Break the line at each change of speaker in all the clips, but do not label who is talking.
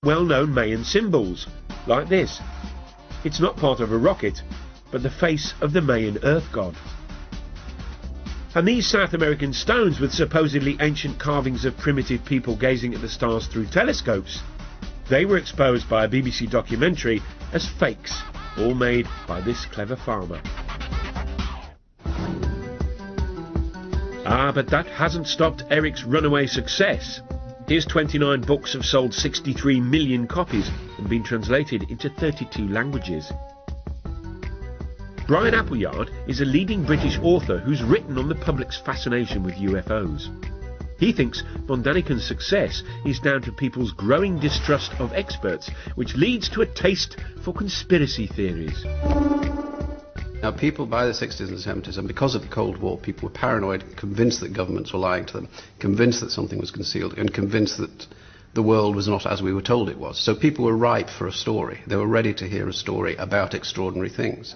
well-known Mayan symbols, like this. It's not part of a rocket, but the face of the Mayan earth god. And these South American stones with supposedly ancient carvings of primitive people gazing at the stars through telescopes, they were exposed by a BBC documentary as fakes, all made by this clever farmer. Ah, but that hasn't stopped Eric's runaway success. His 29 books have sold 63 million copies and been translated into 32 languages. Brian Appleyard is a leading British author who's written on the public's fascination with UFOs. He thinks von Daniken's success is down to people's growing distrust of experts, which leads to a taste for conspiracy theories.
Now, people by the 60s and 70s, and because of the Cold War, people were paranoid, convinced that governments were lying to them, convinced that something was concealed, and convinced that the world was not as we were told it was. So people were ripe for a story. They were ready to hear a story about extraordinary things.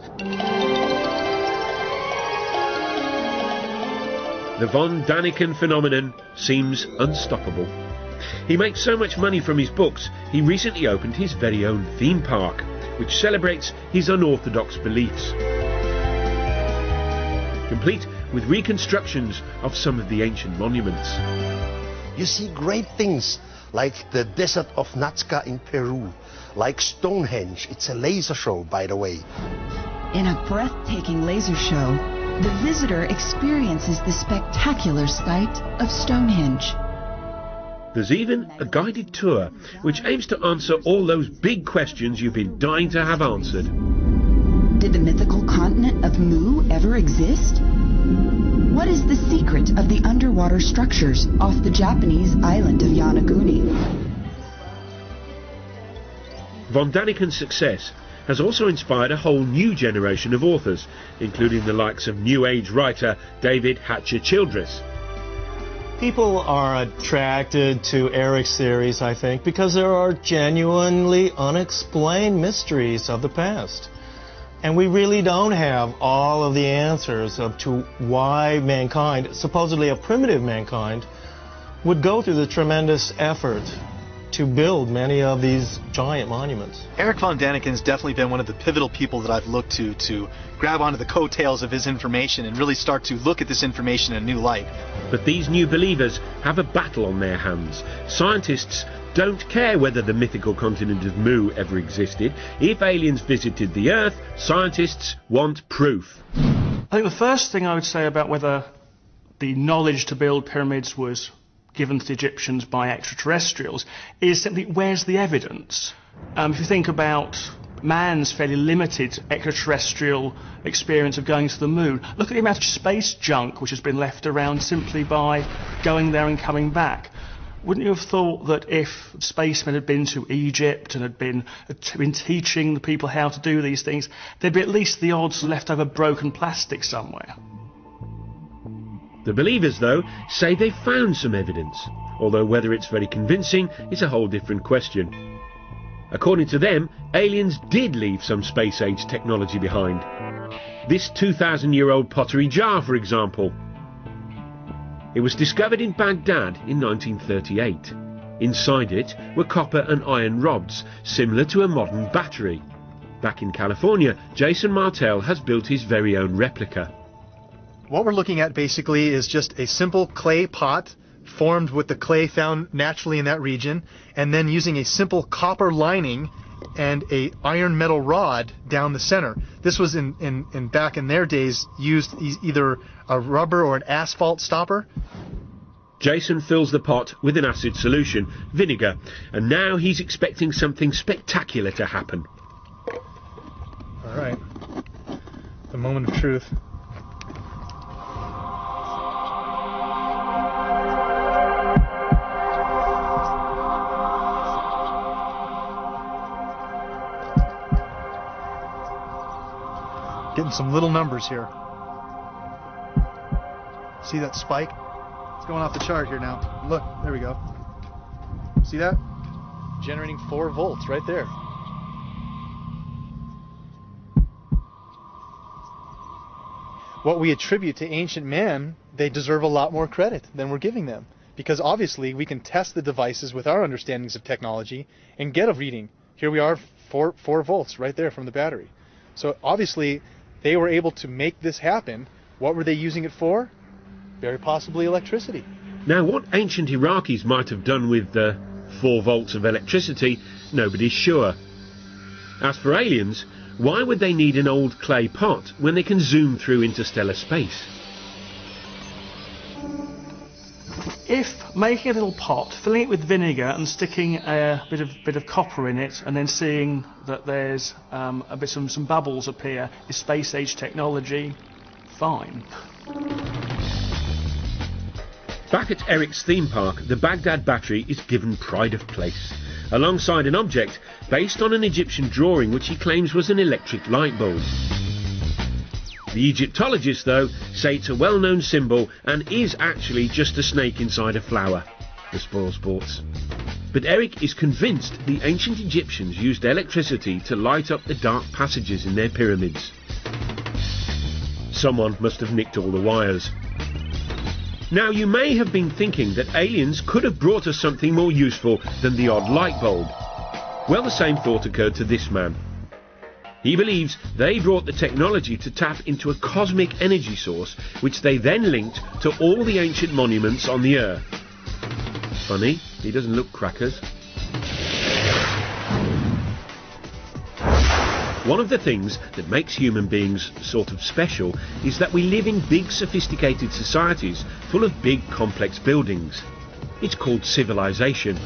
The von Daniken phenomenon seems unstoppable. He makes so much money from his books, he recently opened his very own theme park, which celebrates his unorthodox beliefs. Complete with reconstructions of some of the ancient monuments.
You see great things like the desert of Nazca in Peru, like Stonehenge. It's a laser show, by the way.
In a breathtaking laser show, the visitor experiences the spectacular sight of Stonehenge.
There's even a guided tour, which aims to answer all those big questions you've been dying to have answered.
Did the mythical continent of Mu ever exist? What is the secret of the underwater structures off the Japanese island of Yonaguni?
Von Daniken's success has also inspired a whole new generation of authors, including the likes of New Age writer David Hatcher Childress.
People are attracted to Eric's series, I think, because there are genuinely unexplained mysteries of the past. And we really don't have all of the answers to why mankind, supposedly a primitive mankind, would go through the tremendous effort to build many of these giant monuments.
Eric von Daniken's definitely been one of the pivotal people that I've looked to grab onto the coattails of his information and really start to look at this information in a new light.
But these new believers have a battle on their hands. Scientists don't care whether the mythical continent of Mu ever existed. If aliens visited the Earth, scientists want proof.
I think the first thing I would say about whether the knowledge to build pyramids was given to the Egyptians by extraterrestrials is simply, where's the evidence? If you think about man's fairly limited extraterrestrial experience of going to the moon, look at the amount of space junk which has been left around simply by going there and coming back. Wouldn't you have thought that if spacemen had been to Egypt and had been teaching the people how to do these things, there'd be at least the odds left over broken plastic somewhere?
The believers, though, say they've found some evidence, although whether it's very convincing is a whole different question. According to them, aliens did leave some space-age technology behind. This 2,000-year-old pottery jar, for example. It was discovered in Baghdad in 1938. Inside it were copper and iron rods, similar to a modern battery. Back in California, Jason Martell has built his very own replica.
What we're looking at basically is just a simple clay pot formed with the clay found naturally in that region, and then using a simple copper lining and a iron metal rod down the center. This was in back in their days used either a rubber or an asphalt stopper.
Jason fills the pot with an acid solution, vinegar, and now he's expecting something spectacular to happen.
All right, the moment of truth. Getting some little numbers here. See that spike? It's going off the chart here now. Look, there we go. See that? Generating 4 volts right there. What we attribute to ancient man, they deserve a lot more credit than we're giving them. because obviously we can test the devices with our understandings of technology and get a reading. Here we are, 4 volts right there from the battery. So obviously they were able to make this happen. What were they using it for? Very possibly electricity.
Now, what ancient Iraqis might have done with the 4 volts of electricity, nobody's sure. As for aliens, why would they need an old clay pot when they can zoom through interstellar space?
If making a little pot, filling it with vinegar and sticking a bit of copper in it, and then seeing that there's some bubbles appear, is space age technology, fine.
Back at Eric's theme park, the Baghdad battery is given pride of place, alongside an object based on an Egyptian drawing which he claims was an electric light bulb. The Egyptologists, though, say it's a well-known symbol and is actually just a snake inside a flower. The spoil sports. But Eric is convinced the ancient Egyptians used electricity to light up the dark passages in their pyramids. Someone must have nicked all the wires. Now, you may have been thinking that aliens could have brought us something more useful than the odd light bulb. Well, the same thought occurred to this man. He believes they brought the technology to tap into a cosmic energy source, which they then linked to all the ancient monuments on the Earth. Funny, he doesn't look crackers. One of the things that makes human beings sort of special is that we live in big, sophisticated societies full of big, complex buildings. It's called civilization.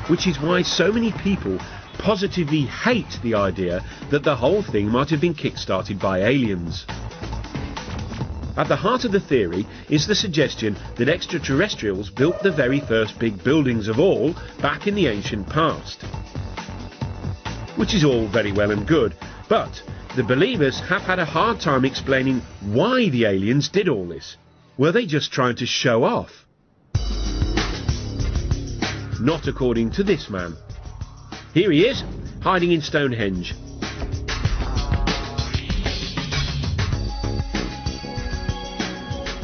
Which is why so many people positively hate the idea that the whole thing might have been kick-started by aliens. At the heart of the theory is the suggestion that extraterrestrials built the very first big buildings of all back in the ancient past. Which is all very well and good, but the believers have had a hard time explaining why the aliens did all this. Were they just trying to show off? Not according to this man. Here he is, hiding in Stonehenge.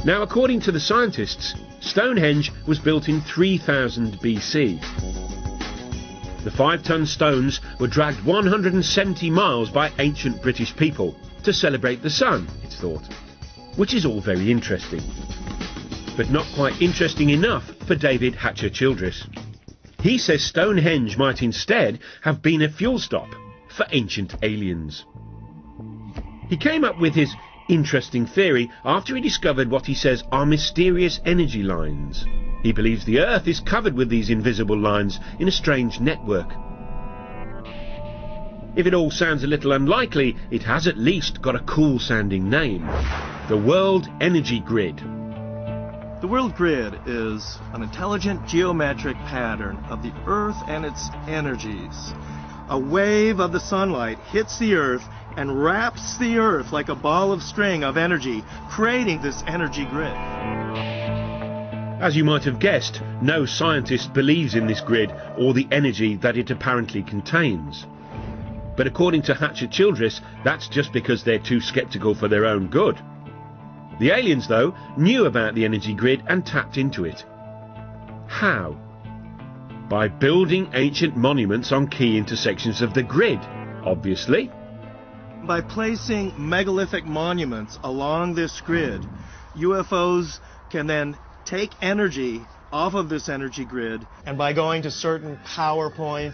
Now, according to the scientists, Stonehenge was built in 3000 BC. The 5-ton stones were dragged 170 miles by ancient British people to celebrate the sun, it's thought. Which is all very interesting. But not quite interesting enough for David Hatcher Childress. He says Stonehenge might instead have been a fuel stop for ancient aliens. He came up with his interesting theory after he discovered what he says are mysterious energy lines. He believes the Earth is covered with these invisible lines in a strange network. If it all sounds a little unlikely, it has at least got a cool-sounding name. The World Energy Grid.
The World Grid is an intelligent geometric pattern of the Earth and its energies. A wave of the sunlight hits the Earth and wraps the Earth like a ball of string of energy, creating this energy grid.
As you might have guessed, no scientist believes in this grid or the energy that it apparently contains. But according to Hatcher Childress, that's just because they're too sceptical for their own good. The aliens, though, knew about the energy grid and tapped into it. How? By building ancient monuments on key intersections of the grid, obviously.
By placing megalithic monuments along this grid, UFOs can then take energy off of this energy grid, and by going to certain power points